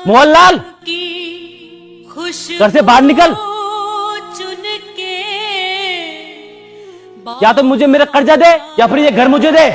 मोहनलाल, घर से बाहर निकल। या तो मुझे मेरा कर्जा दे या फिर ये घर मुझे दे।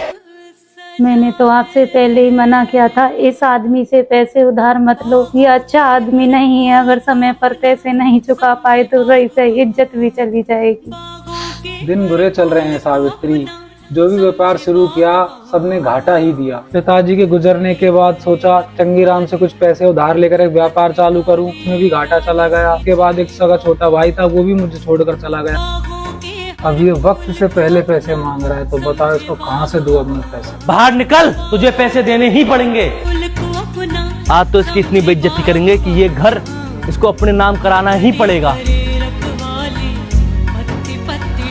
मैंने तो आपसे पहले ही मना किया था, इस आदमी से पैसे उधार मत लो, ये अच्छा आदमी नहीं है। अगर समय पर पैसे नहीं चुका पाए तो रही सही इज्जत भी चली जाएगी। दिन बुरे चल रहे हैं सावित्री, जो भी व्यापार शुरू किया सबने घाटा ही दिया। पिताजी के गुजरने के बाद सोचा चंगीराम से कुछ पैसे उधार लेकर एक व्यापार चालू करूं, उसमें भी घाटा चला गया। उसके बाद एक सगा छोटा भाई था, वो भी मुझे छोड़कर चला गया। अब ये वक्त से पहले पैसे मांग रहा है, तो बताओ इसको कहाँ से दूं अपने पैसे। बाहर निकल, तुझे पैसे देने ही पड़ेंगे। आज तो इसकी इतनी बेइज्जती करेंगे कि ये घर इसको अपने नाम कराना ही पड़ेगा।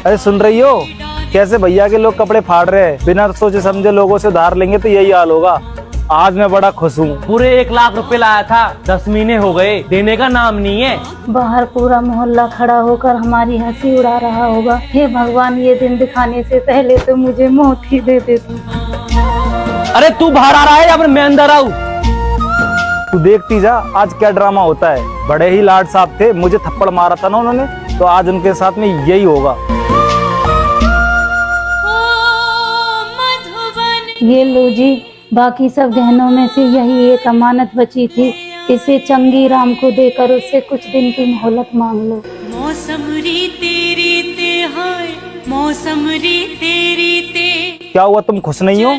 अरे सुन रही हो, कैसे भैया के लोग कपड़े फाड़ रहे हैं। बिना सोचे समझे लोगों से उधार लेंगे तो यही हाल होगा। आज मैं बड़ा खुश हूँ। पूरे 1 लाख रुपए लाया था, 10 महीने हो गए, देने का नाम नहीं है। बाहर पूरा मोहल्ला खड़ा होकर हमारी हंसी उड़ा रहा होगा। हे भगवान, ये दिन दिखाने से पहले तो मुझे मौत ही दे दे तू। अरे तू बाहर आ रहा है या फिर मैं अंदर आऊँ? तू देखती जा आज क्या ड्रामा होता है। बड़े ही लाड साहब थे, मुझे थप्पड़ मारा था ना उन्होंने, तो आज उनके साथ में यही होगा। ये लो जी, बाकी सब गहनों में से यही एक अमानत बची थी, इसे चंगी राम को देकर उससे कुछ दिन की मोहलत मांग लो। मौसम री तेरी ते हाय, मौसम री तेरी ते। क्या हुआ, तुम खुश नहीं हो?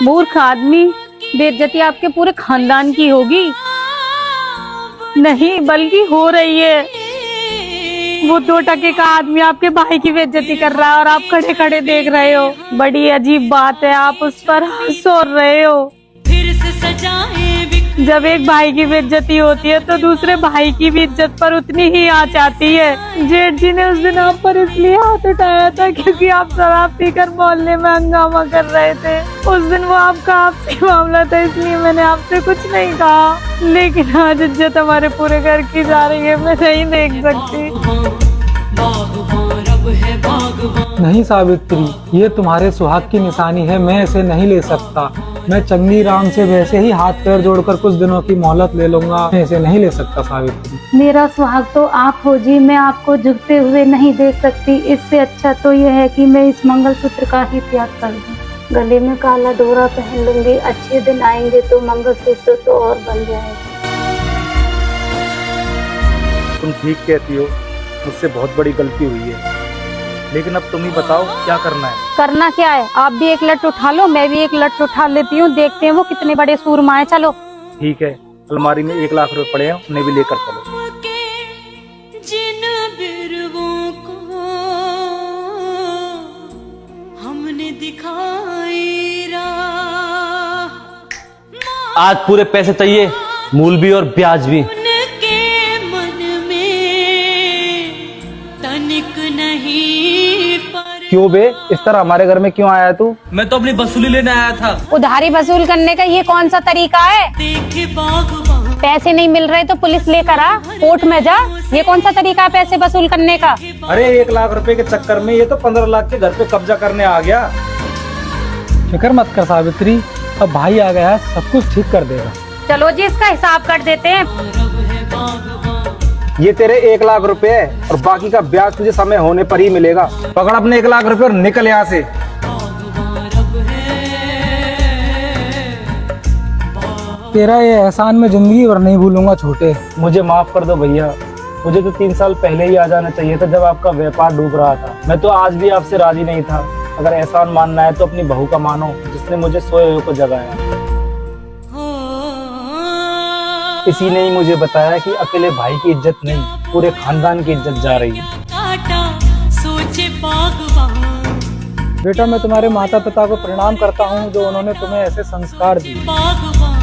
मूर्ख आदमी, बेइज्जती आपके पूरे खानदान की होगी। नहीं, बल्कि हो रही है। वो 2 टके का आदमी आपके भाई की बेइज्जती कर रहा है और आप खड़े खड़े देख रहे हो। बड़ी अजीब बात है, आप उस पर हंस रहे हो। फिर से सजाए जब एक भाई की बेइज्जती होती है तो दूसरे भाई की भी इज्जत पर उतनी ही आंच आती है। जेठ जी ने उस दिन आप पर इसलिए हाथ उठाया था क्योंकि आप शराब पीकर मोहल्ले में हंगामा कर रहे थे। उस दिन वो आपका आपसी मामला था, इसलिए मैंने आपसे कुछ नहीं कहा। लेकिन आज इज्जत हमारे पूरे घर की जा रही है, मैं नहीं देख सकती। नहीं सावित्री, ये तुम्हारे सुहाग की निशानी है, मैं इसे नहीं ले सकता। मैं चंगी राम से वैसे ही हाथ पैर जोड़कर कुछ दिनों की मोहलत ले लूंगा, मैं इसे नहीं ले सकता सावित्री। मेरा सुहाग तो आप हो जी, मैं आपको झुकते हुए नहीं देख सकती। इससे अच्छा तो यह है कि मैं इस मंगलसूत्र का ही त्याग कर दूं। गले में काला डोरा पहन लूंगी, अच्छे दिन आएंगे तो मंगलसूत्र तो और बन जाएगा। तुम ठीक कहती हो, मुझसे बहुत बड़ी गलती हुई है, लेकिन अब तुम ही बताओ क्या करना है। करना क्या है, आप भी एक लट उठा लो, मैं भी एक लट उठा लेती हूँ, देखते हैं वो कितने बड़े सूरमा है। चलो ठीक है, अलमारी में 1 लाख रुपए पड़े हैं, उन्हें भी लेकर चलो। जिन बिरवों को हमने दिखाई राह, आज पूरे पैसे चाहिए, मूल भी और ब्याज भी। उनके मन में तनिक नहीं पर। क्यों बे, इस तरह हमारे घर में क्यों आया तू? मैं तो अपनी वसूली लेने आया था। उधारी वसूल करने का ये कौन सा तरीका है? देखे बागवान पैसे नहीं मिल रहे तो पुलिस लेकर आ, कोर्ट में जा। ये कौन सा तरीका है पैसे वसूल करने का? अरे 1 लाख रुपए के चक्कर में ये तो 15 लाख के घर पे कब्जा करने आ गया। फिक्र मत कर सावित्री, अब भाई आ गया है, सब कुछ ठीक कर देगा। चलो जी, इसका हिसाब कर देते हैं। ये तेरे 1 लाख रुपए है और बाकी का ब्याज तुझे समय होने पर ही मिलेगा। पकड़ अपने 1 लाख रुपए और निकल यहाँ से। तेरा ये एहसान मैं जिंदगी भर नहीं भूलूंगा छोटे। मुझे माफ कर दो भैया, मुझे तो 3 साल पहले ही आ जाना चाहिए था जब आपका व्यापार डूब रहा था। मैं तो आज भी आपसे राजी नहीं था। अगर एहसान मानना है तो अपनी बहू का मानो, जिसने मुझे सोए हुए को जगाया। किसी ने ही मुझे बताया कि अकेले भाई की इज्जत नहीं, पूरे खानदान की इज्जत जा रही है। सोचे बागवान, बेटा, मैं तुम्हारे माता पिता को प्रणाम करता हूँ जो उन्होंने तुम्हें ऐसे संस्कार दिए। बागवान